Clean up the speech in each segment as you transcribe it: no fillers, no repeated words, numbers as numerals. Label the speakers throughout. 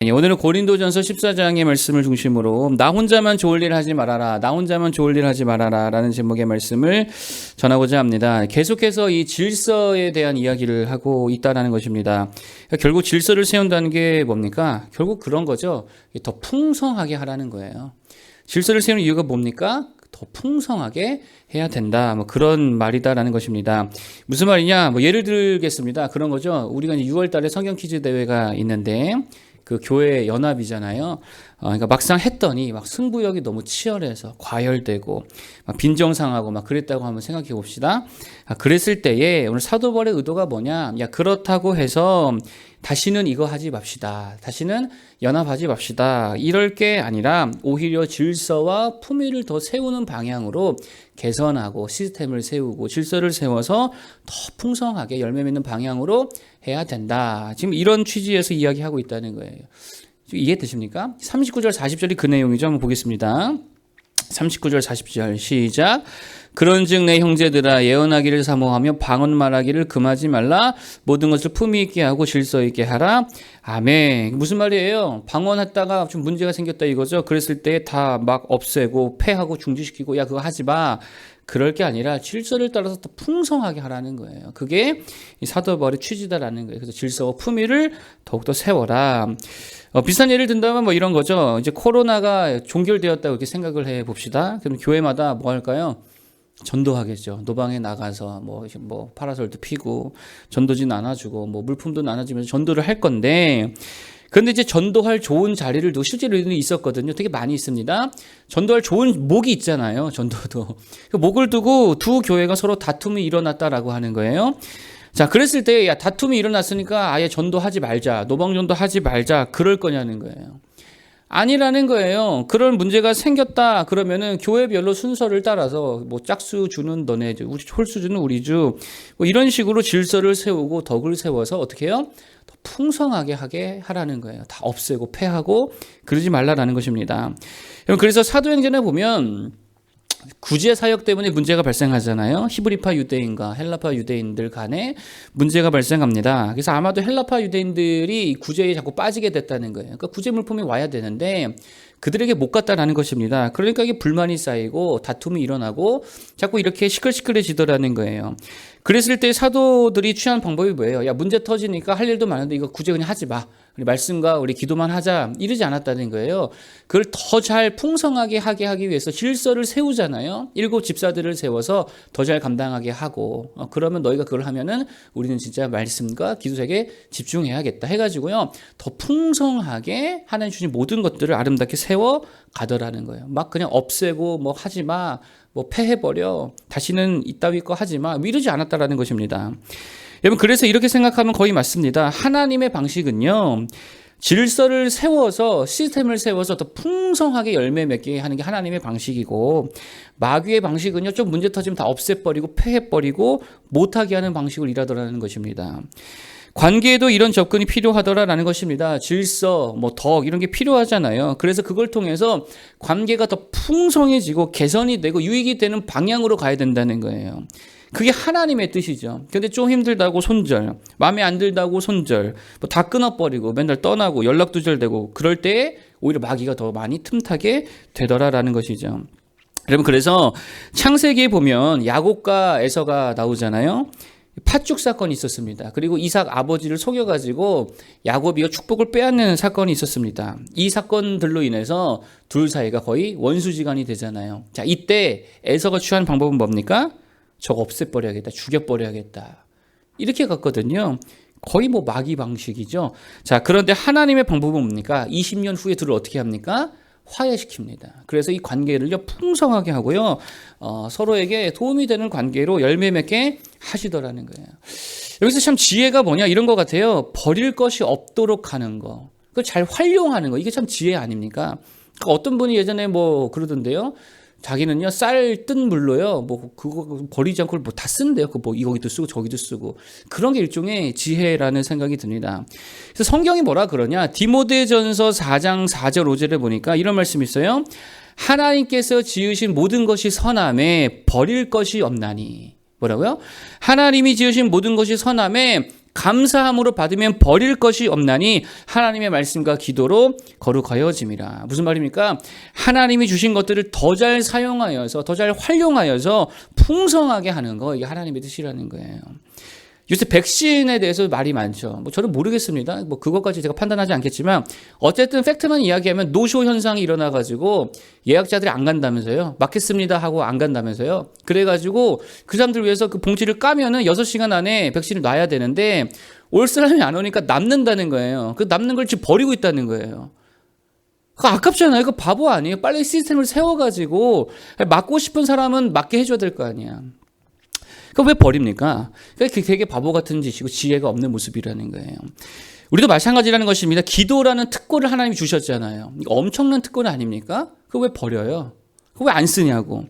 Speaker 1: 오늘은 고린도전서 14장의 말씀을 중심으로 나 혼자만 좋을 일 하지 말아라, 나 혼자만 좋을 일 하지 말아라 라는 제목의 말씀을 전하고자 합니다. 계속해서 이 질서에 대한 이야기를 하고 있다는 것입니다. 결국 질서를 세운다는 게 뭡니까? 결국 그런 거죠. 더 풍성하게 하라는 거예요. 질서를 세우는 이유가 뭡니까? 더 풍성하게 해야 된다. 그런 말이다라는 것입니다. 무슨 말이냐? 예를 들겠습니다. 그런 거죠. 우리가 이제 6월 달에 성경 퀴즈 대회가 있는데 그 교회 연합이잖아요. 그러니까 막상 했더니 막 승부욕이 너무 치열해서 과열되고 막 빈정상하고 막 그랬다고 한번 생각해 봅시다. 그랬을 때에 오늘 사도 바울의 의도가 뭐냐? 야, 그렇다고 해서 다시는 이거 하지 맙시다. 다시는 연합하지 맙시다. 이럴 게 아니라 오히려 질서와 품위를 더 세우는 방향으로 개선하고 시스템을 세우고 질서를 세워서 더 풍성하게 열매 맺는 방향으로 해야 된다. 지금 이런 취지에서 이야기하고 있다는 거예요. 이해되십니까? 39절 40절이 그 내용이죠. 한번 보겠습니다. 39절 40절 시작. 그런즉 내 형제들아 예언하기를 사모하며 방언 말하기를 금하지 말라. 모든 것을 품위 있게 하고 질서 있게 하라. 아멘. 무슨 말이에요? 방언했다가 좀 문제가 생겼다 이거죠. 그랬을 때 다 막 없애고 폐하고 중지시키고 야 그거 하지 마. 그럴 게 아니라 질서를 따라서 더 풍성하게 하라는 거예요. 그게 사도 바울의 취지다라는 거예요. 그래서 질서와 품위를 더욱더 세워라. 비슷한 예를 든다면 이런 거죠. 이제 코로나가 종결되었다고 이렇게 생각을 해 봅시다. 그럼 교회마다 뭐 할까요? 전도하겠죠. 노방에 나가서 뭐 파라솔도 피고 전도지 나눠주고 뭐 물품도 나눠주면서 전도를 할 건데, 그런데 이제 전도할 좋은 자리를 두고 실제로 있었거든요. 되게 많이 있습니다. 전도할 좋은 목이 있잖아요. 전도도 그 목을 두고 두 교회가 서로 다툼이 일어났다라고 하는 거예요. 자, 그랬을 때 야 다툼이 일어났으니까 아예 전도하지 말자, 노방 전도하지 말자, 그럴 거냐는 거예요. 아니라는 거예요. 그런 문제가 생겼다 그러면은 교회별로 순서를 따라서 뭐 짝수 주는 너네 주, 홀수 주는 우리 주, 이런 식으로 질서를 세우고 덕을 세워서 어떻게 해요? 더 풍성하게 하게 하라는 거예요. 다 없애고 폐하고 그러지 말라라는 것입니다. 그래서 사도행전에 보면 구제 사역 때문에 문제가 발생하잖아요. 히브리파 유대인과 헬라파 유대인들 간에 문제가 발생합니다. 그래서 아마도 헬라파 유대인들이 구제에 자꾸 빠지게 됐다는 거예요. 그러니까 구제 물품이 와야 되는데 그들에게 못 갔다라는 것입니다. 그러니까 이게 불만이 쌓이고 다툼이 일어나고 자꾸 이렇게 시끌시끌해지더라는 거예요. 그랬을 때 사도들이 취한 방법이 뭐예요? 야, 문제 터지니까 할 일도 많은데 이거 구제 그냥 하지 마. 우리 말씀과 우리 기도만 하자. 이러지 않았다는 거예요. 그걸 더 잘 풍성하게 하게 하기 위해서 질서를 세우잖아요. 7 집사들을 세워서 더 잘 감당하게 하고, 그러면 너희가 그걸 하면은 우리는 진짜 말씀과 기도에 집중해야겠다 해가지고요. 더 풍성하게 하나님 주신 모든 것들을 아름답게 세워 가더라는 거예요. 막 그냥 없애고 뭐 하지 마, 뭐 폐해버려, 다시는 이따위 거 하지 마, 이러지 않았다라는 것입니다. 여러분, 그래서 이렇게 생각하면 거의 맞습니다. 하나님의 방식은요, 질서를 세워서 시스템을 세워서 더 풍성하게 열매 맺게 하는 게 하나님의 방식이고, 마귀의 방식은요, 좀 문제 터지면 다 없애버리고 폐해버리고 못하게 하는 방식을 일하더라는 것입니다. 관계에도 이런 접근이 필요하더라라는 것입니다. 질서, 덕 이런 게 필요하잖아요. 그래서 그걸 통해서 관계가 더 풍성해지고 개선이 되고 유익이 되는 방향으로 가야 된다는 거예요. 그게 하나님의 뜻이죠. 근데 좀 힘들다고 손절, 마음에 안 들다고 손절, 다 끊어버리고 맨날 떠나고 연락 두절되고 그럴 때 오히려 마귀가 더 많이 틈타게 되더라라는 것이죠. 여러분, 그래서 창세기에 보면 야곱과 에서가 나오잖아요. 팥죽 사건이 있었습니다. 그리고 이삭 아버지를 속여가지고 야곱이 축복을 빼앗는 사건이 있었습니다. 이 사건들로 인해서 둘 사이가 거의 원수지간이 되잖아요. 자, 이때 에서가 취한 방법은 뭡니까? 저거 없애버려야겠다, 죽여버려야겠다, 이렇게 갔거든요. 거의 마귀 방식이죠. 자, 그런데 하나님의 방법은 뭡니까? 20년 후에 둘을 어떻게 합니까? 화해시킵니다. 그래서 이 관계를요 풍성하게 하고요, 서로에게 도움이 되는 관계로 열매 맺게 하시더라는 거예요. 여기서 참 지혜가 뭐냐 이런 것 같아요. 버릴 것이 없도록 하는 거, 그걸 잘 활용하는 거, 이게 참 지혜 아닙니까? 그러니까 어떤 분이 예전에 그러던데요. 자기는요 쌀 뜬 물로요 그거 버리지 않고 다 쓴대요. 이거기도 쓰고 저기도 쓰고, 그런 게 일종의 지혜라는 생각이 듭니다. 그래서 성경이 뭐라 그러냐, 디모데전서 4장 4절 5절에 보니까 이런 말씀이 있어요. 하나님께서 지으신 모든 것이 선함에 버릴 것이 없나니. 뭐라고요? 하나님이 지으신 모든 것이 선함에 감사함으로 받으면 버릴 것이 없나니 하나님의 말씀과 기도로 거룩하여짐이라. 무슨 말입니까? 하나님이 주신 것들을 더 잘 사용하여서 더 잘 활용하여서 풍성하게 하는 거, 이게 하나님의 뜻이라는 거예요. 요새 백신에 대해서 말이 많죠. 뭐 저는 모르겠습니다. 뭐 그것까지 제가 판단하지 않겠지만 어쨌든 팩트만 이야기하면 노쇼 현상이 일어나가지고 예약자들이 안 간다면서요. 맞겠습니다 하고 안 간다면서요. 그래가지고 그 사람들 위해서 그 봉지를 까면은 6시간 안에 백신을 놔야 되는데 올 사람이 안 오니까 남는다는 거예요. 그 남는 걸 지금 버리고 있다는 거예요. 그거 아깝잖아요. 그거 바보 아니에요. 빨리 시스템을 세워가지고 맞고 싶은 사람은 맞게 해줘야 될 거 아니야. 그거 왜 버립니까? 그게 되게 바보 같은 짓이고 지혜가 없는 모습이라는 거예요. 우리도 마찬가지라는 것입니다. 기도라는 특권을 하나님이 주셨잖아요. 엄청난 특권 아닙니까? 그거 왜 버려요? 그거 왜 안 쓰냐고.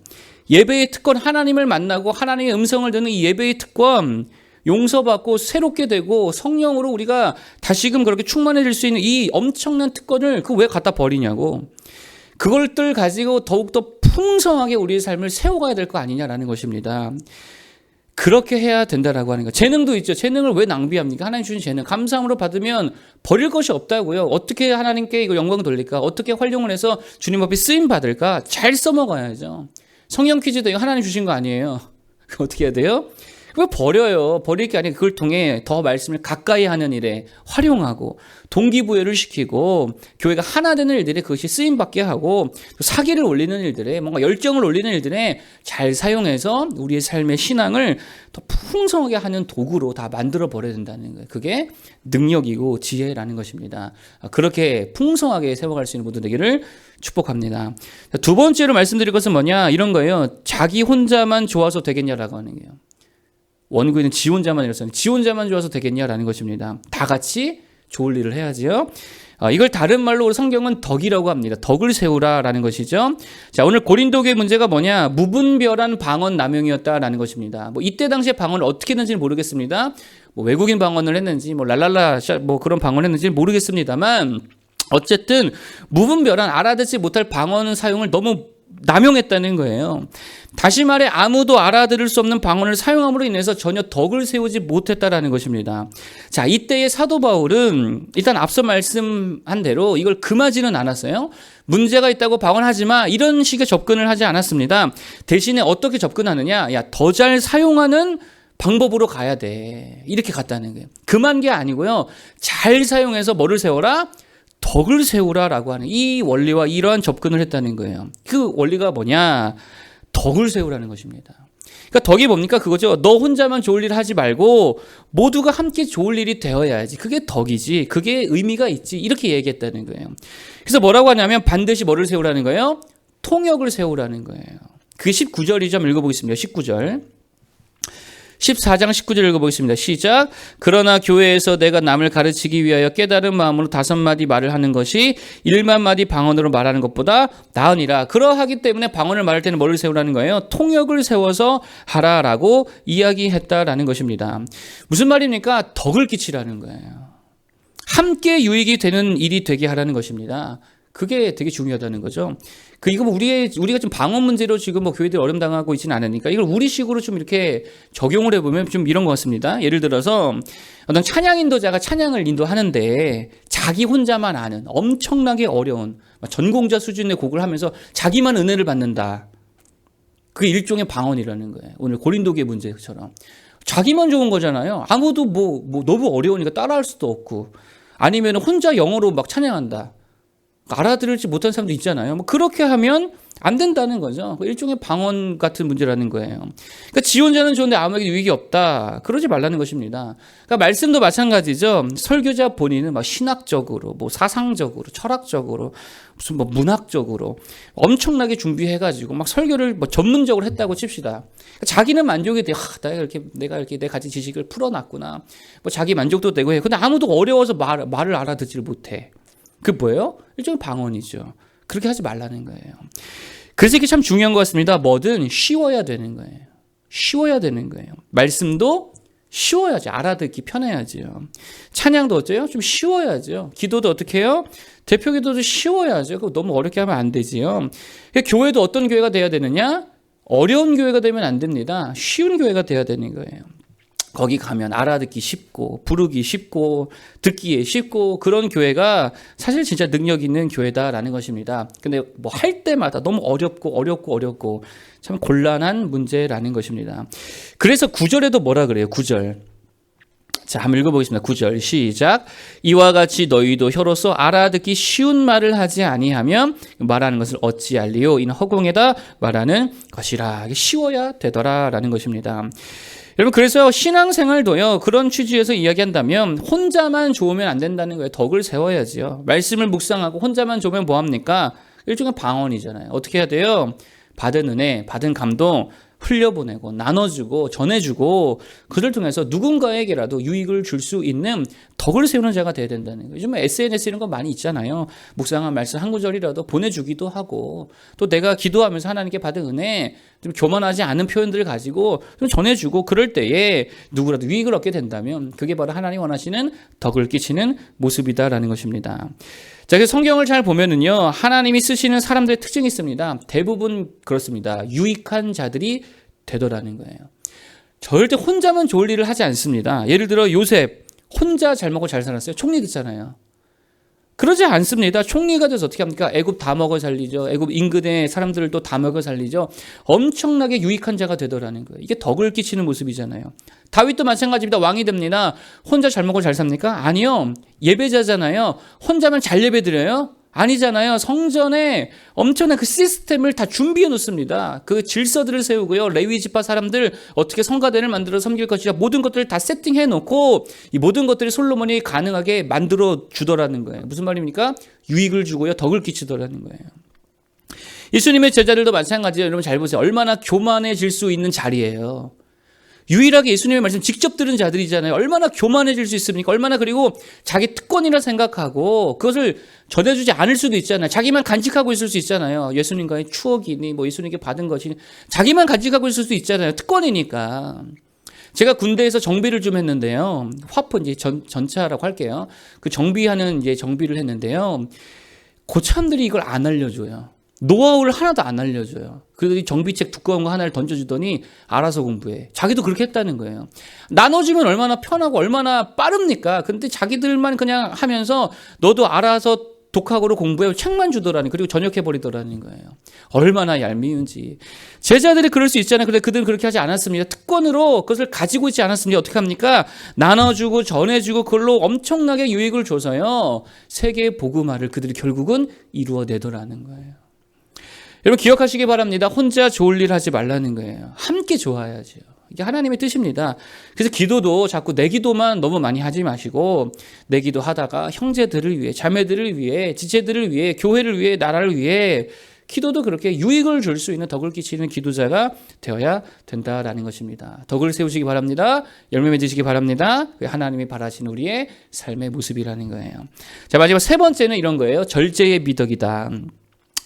Speaker 1: 예배의 특권, 하나님을 만나고 하나님의 음성을 듣는 이 예배의 특권, 용서받고 새롭게 되고 성령으로 우리가 다시금 그렇게 충만해질 수 있는 이 엄청난 특권을 그거 왜 갖다 버리냐고. 그걸들 가지고 더욱더 풍성하게 우리의 삶을 세워가야 될 거 아니냐라는 것입니다. 그렇게 해야 된다라고 하는 거예요. 재능도 있죠. 재능을 왜 낭비합니까? 하나님 주신 재능. 감사함으로 받으면 버릴 것이 없다고요. 어떻게 하나님께 이거 영광 돌릴까? 어떻게 활용을 해서 주님 앞에 쓰임 받을까? 잘 써먹어야죠. 성령 퀴즈도 이거 하나님 주신 거 아니에요. 어떻게 해야 돼요? 왜 버려요? 버릴 게 아니라 그걸 통해 더 말씀을 가까이 하는 일에 활용하고 동기부여를 시키고 교회가 하나 되는 일들에 그것이 쓰임받게 하고 사기를 올리는 일들에 뭔가 열정을 올리는 일들에 잘 사용해서 우리의 삶의 신앙을 더 풍성하게 하는 도구로 다 만들어 버려야 된다는 거예요. 그게 능력이고 지혜라는 것입니다. 그렇게 풍성하게 세워갈 수 있는 모든 되기를 축복합니다. 두 번째로 말씀드릴 것은 뭐냐? 이런 거예요. 자기 혼자만 좋아서 되겠냐라고 하는 거예요. 원고에는 지 혼자만 이랬어요. 지 혼자만 좋아서 되겠냐라는 것입니다. 다 같이 좋을 일을 해야지요. 이걸 다른 말로 성경은 덕이라고 합니다. 덕을 세우라라는 것이죠. 자, 오늘 고린도교의 문제가 뭐냐? 무분별한 방언 남용이었다라는 것입니다. 뭐 이때 당시에 방언을 어떻게 했는지는 모르겠습니다. 뭐 외국인 방언을 했는지, 뭐 랄랄라 뭐 그런 방언을 했는지는 모르겠습니다만 어쨌든 무분별한 알아듣지 못할 방언 사용을 너무 남용했다는 거예요. 다시 말해 아무도 알아들을 수 없는 방언을 사용함으로 인해서 전혀 덕을 세우지 못했다라는 것입니다. 자, 이때의 사도 바울은 일단 앞서 말씀한 대로 이걸 금하지는 않았어요. 문제가 있다고 방언하지 마 이런 식의 접근을 하지 않았습니다. 대신에 어떻게 접근하느냐? 야, 더 잘 사용하는 방법으로 가야 돼. 이렇게 갔다는 거예요. 금한 게 아니고요. 잘 사용해서 뭐를 세워라? 덕을 세우라라고 하는 이 원리와 이러한 접근을 했다는 거예요. 그 원리가 뭐냐? 덕을 세우라는 것입니다. 그러니까 덕이 뭡니까? 그거죠. 너 혼자만 좋을 일 하지 말고 모두가 함께 좋을 일이 되어야지. 그게 덕이지. 그게 의미가 있지. 이렇게 얘기했다는 거예요. 그래서 뭐라고 하냐면 반드시 뭐를 세우라는 거예요? 통역을 세우라는 거예요. 그게 19절이죠. 한번 읽어보겠습니다. 19절. 14장 19절 읽어보겠습니다. 시작. 그러나 교회에서 내가 남을 가르치기 위하여 깨달은 마음으로 5마디 말을 하는 것이 1만 마디 방언으로 말하는 것보다 나으니라. 그러하기 때문에 방언을 말할 때는 뭐를 세우라는 거예요? 통역을 세워서 하라라고 이야기했다라는 것입니다. 무슨 말입니까? 덕을 끼치라는 거예요. 함께 유익이 되는 일이 되게 하라는 것입니다. 그게 되게 중요하다는 거죠. 이거 뭐 우리가 좀 방언 문제로 지금 뭐 교회들이 어려움 당하고 있지는 않으니까 이걸 우리식으로 좀 이렇게 적용을 해보면 좀 이런 것 같습니다. 예를 들어서 어떤 찬양 인도자가 찬양을 인도하는데 자기 혼자만 아는 엄청나게 어려운 전공자 수준의 곡을 하면서 자기만 은혜를 받는다. 그게 일종의 방언이라는 거예요. 오늘 고린도교의 문제처럼. 자기만 좋은 거잖아요. 아무도 뭐 너무 어려우니까 따라할 수도 없고 아니면 혼자 영어로 막 찬양한다. 알아들을지 못한 사람도 있잖아요. 뭐 그렇게 하면 안 된다는 거죠. 일종의 방언 같은 문제라는 거예요. 그러니까 지 혼자는 좋은데 아무에게 유익이 없다. 그러지 말라는 것입니다. 그러니까 말씀도 마찬가지죠. 설교자 본인은 막 신학적으로, 뭐 사상적으로, 철학적으로, 무슨 뭐 문학적으로 엄청나게 준비해가지고 막 설교를 뭐 전문적으로 했다고 칩시다. 그러니까 자기는 만족이 돼. 내가 이렇게 내 가진 지식을 풀어놨구나. 뭐 자기 만족도 되고 해. 근데 아무도 어려워서 말을 알아듣지를 못해. 그게 뭐예요? 일종의 방언이죠. 그렇게 하지 말라는 거예요. 그래서 이게 참 중요한 것 같습니다. 뭐든 쉬워야 되는 거예요. 쉬워야 되는 거예요. 말씀도 쉬워야지. 알아듣기 편해야지요. 찬양도 어때요? 좀 쉬워야죠. 기도도 어떻게 해요? 대표 기도도 쉬워야죠. 그거 너무 어렵게 하면 안 되지요. 그러니까 교회도 어떤 교회가 돼야 되느냐? 어려운 교회가 되면 안 됩니다. 쉬운 교회가 돼야 되는 거예요. 거기 가면 알아듣기 쉽고 부르기 쉽고 듣기에 쉽고 그런 교회가 사실 진짜 능력 있는 교회다라는 것입니다. 근데 뭐 할 때마다 너무 어렵고 참 곤란한 문제라는 것입니다. 그래서 9절에도 뭐라 그래요? 9절. 자, 한번 읽어보겠습니다. 9절 시작. 이와 같이 너희도 혀로서 알아듣기 쉬운 말을 하지 아니하면 말하는 것을 어찌할리요? 이는 허공에다 말하는 것이라. 이게 쉬워야 되더라 라는 것입니다. 여러분, 그래서 신앙생활도요, 그런 취지에서 이야기한다면 혼자만 좋으면 안 된다는 거예요. 덕을 세워야지요. 말씀을 묵상하고 혼자만 좋으면 뭐합니까? 일종의 방언이잖아요. 어떻게 해야 돼요? 받은 은혜, 받은 감동 흘려보내고 나눠주고 전해주고 그들 통해서 누군가에게라도 유익을 줄 수 있는 덕을 세우는 자가 돼야 된다는 거예요. 요즘 SNS 이런 거 많이 있잖아요. 묵상한 말씀 한 구절이라도 보내주기도 하고 또 내가 기도하면서 하나님께 받은 은혜 좀 교만하지 않은 표현들을 가지고 좀 전해주고 그럴 때에 누구라도 유익을 얻게 된다면 그게 바로 하나님 원하시는 덕을 끼치는 모습이다라는 것입니다. 자, 그래서 성경을 잘 보면은요, 하나님이 쓰시는 사람들의 특징이 있습니다. 대부분 그렇습니다. 유익한 자들이 되더라는 거예요. 절대 혼자만 좋을 일을 하지 않습니다. 예를 들어 요셉 혼자 잘 먹고 잘 살았어요. 총리 됐잖아요. 그러지 않습니다. 총리가 돼서 어떻게 합니까? 애굽 다 먹어 살리죠. 애굽 인근의 사람들을 또 다 먹어 살리죠. 엄청나게 유익한 자가 되더라는 거예요. 이게 덕을 끼치는 모습이잖아요. 다윗도 마찬가지입니다. 왕이 됩니다. 혼자 잘 먹고 잘 삽니까? 아니요. 예배자잖아요. 혼자만 잘 예배드려요? 아니잖아요. 성전에 엄청난 그 시스템을 다 준비해 놓습니다. 그 질서들을 세우고요. 레위 지파 사람들 어떻게 성가대를 만들어 섬길 것이냐 모든 것들을 다 세팅해 놓고 이 모든 것들이 솔로몬이 가능하게 만들어 주더라는 거예요. 무슨 말입니까? 유익을 주고요. 덕을 끼치더라는 거예요. 예수님의 제자들도 마찬가지예요. 여러분 잘 보세요. 얼마나 교만해질 수 있는 자리예요. 유일하게 예수님의 말씀 직접 들은 자들이잖아요. 얼마나 교만해질 수 있습니까? 얼마나 그리고 자기 특권이라 생각하고 그것을 전해주지 않을 수도 있잖아요. 자기만 간직하고 있을 수 있잖아요. 예수님과의 추억이니 뭐 예수님께 받은 것이니 자기만 간직하고 있을 수 있잖아요. 특권이니까. 제가 군대에서 정비를 좀 했는데요. 화포 이제 전차라고 할게요. 그 정비하는 이제 정비를 했는데요. 고참들이 이걸 안 알려줘요. 노하우를 하나도 안 알려줘요. 그래서 정비책 두꺼운 거 하나를 던져주더니 알아서 공부해. 자기도 그렇게 했다는 거예요. 나눠주면 얼마나 편하고 얼마나 빠릅니까? 근데 자기들만 그냥 하면서 너도 알아서 독학으로 공부해 책만 주더라니. 그리고 전역해버리더라는 거예요. 얼마나 얄미운지. 제자들이 그럴 수 있잖아요. 근데 그들은 그렇게 하지 않았습니다. 특권으로 그것을 가지고 있지 않았습니다. 어떻게 합니까? 나눠주고 전해주고 그걸로 엄청나게 유익을 줘서요. 세계의 복음화를 그들이 결국은 이루어내더라는 거예요. 여러분 기억하시기 바랍니다. 혼자 좋을 일 하지 말라는 거예요. 함께 좋아야죠. 이게 하나님의 뜻입니다. 그래서 기도도 자꾸 내 기도만 너무 많이 하지 마시고 내 기도 하다가 형제들을 위해 자매들을 위해 지체들을 위해 교회를 위해 나라를 위해 기도도 그렇게 유익을 줄 수 있는 덕을 끼치는 기도자가 되어야 된다라는 것입니다. 덕을 세우시기 바랍니다. 열매 맺으시기 바랍니다. 그게 하나님이 바라시는 우리의 삶의 모습이라는 거예요. 자, 마지막 세 번째는 이런 거예요. 절제의 미덕이다.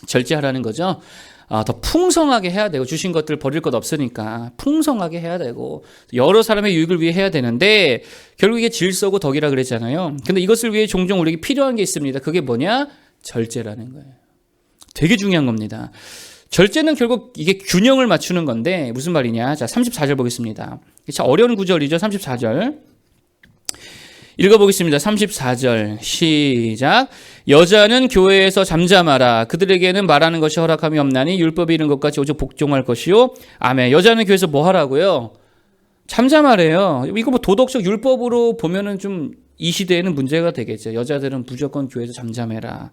Speaker 1: 절제하라는 거죠. 더 풍성하게 해야 되고 주신 것들 버릴 것 없으니까 풍성하게 해야 되고 여러 사람의 유익을 위해 해야 되는데 결국 이게 질서고 덕이라 그랬잖아요. 근데 이것을 위해 종종 우리에게 필요한 게 있습니다. 그게 뭐냐? 절제라는 거예요. 되게 중요한 겁니다. 절제는 결국 이게 균형을 맞추는 건데 무슨 말이냐? 자, 34절 보겠습니다. 참 어려운 구절이죠. 34절. 읽어보겠습니다. 34절 시작. 여자는 교회에서 잠잠하라. 그들에게는 말하는 것이 허락함이 없나니 율법이 이른 것같이 오직 복종할 것이요. 아멘. 여자는 교회에서 뭐 하라고요? 잠잠하래요. 이거 뭐 도덕적 율법으로 보면은 좀 이 시대에는 문제가 되겠죠. 여자들은 무조건 교회에서 잠잠해라.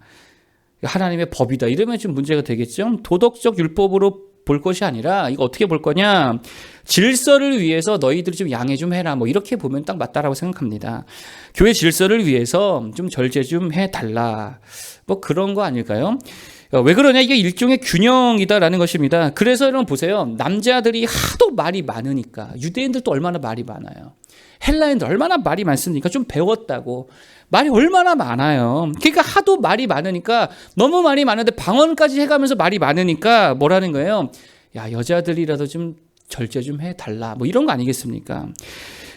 Speaker 1: 하나님의 법이다. 이러면 좀 문제가 되겠죠. 도덕적 율법으로 볼 것이 아니라 이거 어떻게 볼 거냐? 질서를 위해서 너희들이 좀 양해 좀 해라. 뭐 이렇게 보면 딱 맞다라고 생각합니다. 교회 질서를 위해서 좀 절제 좀 해달라. 뭐 그런 거 아닐까요? 왜 그러냐? 이게 일종의 균형이다라는 것입니다. 그래서 여러분 보세요. 남자들이 하도 말이 많으니까 유대인들도 얼마나 말이 많아요. 헬라인들 얼마나 말이 많습니까? 좀 배웠다고. 말이 얼마나 많아요. 그러니까 하도 말이 많으니까 너무 말이 많은데 방언까지 해가면서 말이 많으니까 뭐라는 거예요? 야, 여자들이라도 좀 절제 좀 해달라. 뭐 이런 거 아니겠습니까?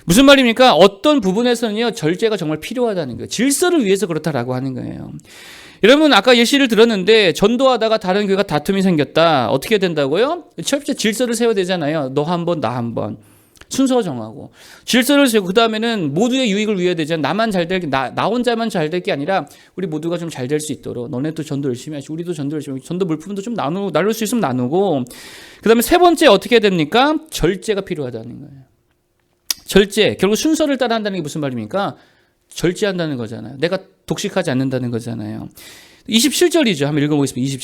Speaker 1: 무슨 말입니까? 어떤 부분에서는요, 절제가 정말 필요하다는 거예요. 질서를 위해서 그렇다라고 하는 거예요. 여러분, 아까 예시를 들었는데 전도하다가 다른 교회가 다툼이 생겼다. 어떻게 된다고요? 첫째 질서를 세워야 되잖아요. 너 한 번, 나 한 번. 순서 정하고 질서를 세우고 그 다음에는 모두의 유익을 위해 되지 않아 나만 잘 될 게 나 혼자만 잘 될 게 아니라 우리 모두가 좀 잘 될 수 있도록 너네도 전도 열심히 하시고 우리도 전도 열심히 하고 전도 물품도 좀 나눌 수 있으면 나누고 그 다음에 세 번째 어떻게 됩니까? 절제가 필요하다는 거예요. 절제 결국 순서를 따라 한다는 게 무슨 말입니까? 절제한다는 거잖아요. 내가 독식하지 않는다는 거잖아요. 27절이죠. 한번 읽어보겠습니다.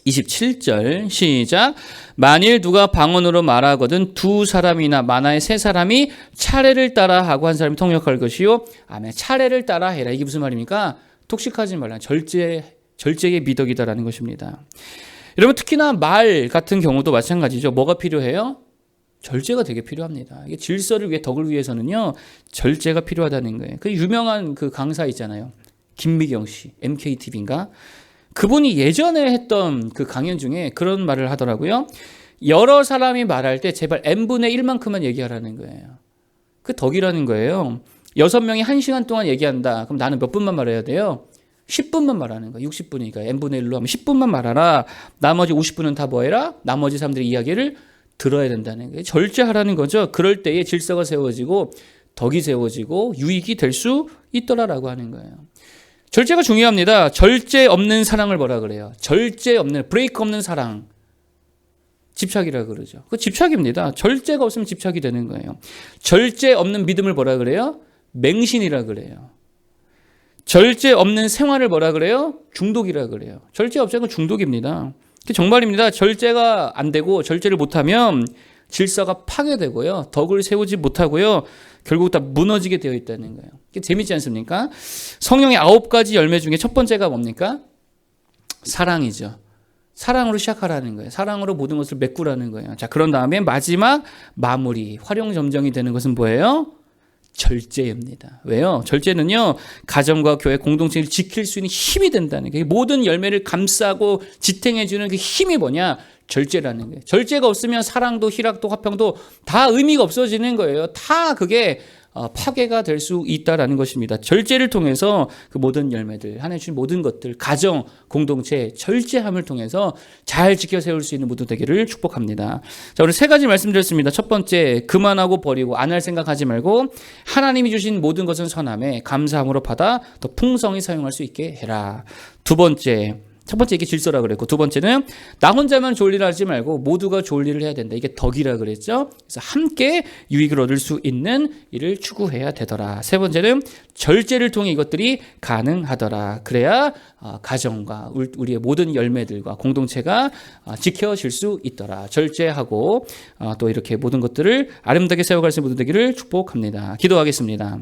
Speaker 1: 27절 시작. 만일 누가 방언으로 말하거든 두 사람이나 많아야 세 사람이 차례를 따라 하고 한 사람이 통역할 것이요. 아멘. 차례를 따라 해라. 이게 무슨 말입니까? 독식하지 말라. 절제의 미덕이다라는 것입니다. 여러분 특히나 말 같은 경우도 마찬가지죠. 뭐가 필요해요? 절제가 되게 필요합니다. 이게 질서를 위해 덕을 위해서는요. 절제가 필요하다는 거예요. 그 유명한 그 강사 있잖아요. 김미경 씨, MKTV인가? 그분이 예전에 했던 그 강연 중에 그런 말을 하더라고요. 여러 사람이 말할 때 제발 n분의 1만큼만 얘기하라는 거예요. 그 덕이라는 거예요. 6명이 1시간 동안 얘기한다. 그럼 나는 몇 분만 말해야 돼요? 10분만 말하는 거야. 60분이니까 n분의 1로 하면 10분만 말하라. 나머지 50분은 다 뭐 해라? 나머지 사람들의 이야기를 들어야 된다는 거예요. 절제하라는 거죠. 그럴 때에 질서가 세워지고 덕이 세워지고 유익이 될 수 있더라라고 하는 거예요. 절제가 중요합니다. 절제 없는 사랑을 뭐라 그래요? 절제 없는, 브레이크 없는 사랑. 집착이라 그러죠. 그 집착입니다. 절제가 없으면 집착이 되는 거예요. 절제 없는 믿음을 뭐라 그래요? 맹신이라 그래요. 절제 없는 생활을 뭐라 그래요? 중독이라 그래요. 절제 없는 건 중독입니다. 정말입니다. 절제가 안 되고 절제를 못하면 질서가 파괴되고요. 덕을 세우지 못하고요. 결국 다 무너지게 되어 있다는 거예요. 재밌지 않습니까? 성령의 9가지 열매 중에 첫 번째가 뭡니까? 사랑이죠. 사랑으로 시작하라는 거예요. 사랑으로 모든 것을 메꾸라는 거예요. 자, 그런 다음에 마지막 마무리, 활용점정이 되는 것은 뭐예요? 절제입니다. 왜요? 절제는요, 가정과 교회 공동체를 지킬 수 있는 힘이 된다는 거예요. 모든 열매를 감싸고 지탱해주는 그 힘이 뭐냐? 절제라는 거예요. 절제가 없으면 사랑도 희락도 화평도 다 의미가 없어지는 거예요. 다 그게 파괴가 될 수 있다라는 것입니다. 절제를 통해서 그 모든 열매들, 하나님 주신 모든 것들, 가정, 공동체, 절제함을 통해서 잘 지켜 세울 수 있는 모두 되기를 축복합니다. 자, 오늘 3가지 말씀드렸습니다. 첫 번째, 그만하고 버리고 안 할 생각하지 말고 하나님이 주신 모든 것은 선함에 감사함으로 받아 더 풍성히 사용할 수 있게 해라. 두 번째, 첫 번째 이게 질서라 그랬고 두 번째는 나 혼자만 좋을 일을 하지 말고 모두가 좋을 일을 해야 된다. 이게 덕이라 그랬죠. 그래서 함께 유익을 얻을 수 있는 일을 추구해야 되더라. 세 번째는 절제를 통해 이것들이 가능하더라. 그래야 가정과 우리의 모든 열매들과 공동체가 지켜질 수 있더라. 절제하고 또 이렇게 모든 것들을 아름답게 세워갈 수 있는 모든 되기를 축복합니다. 기도하겠습니다.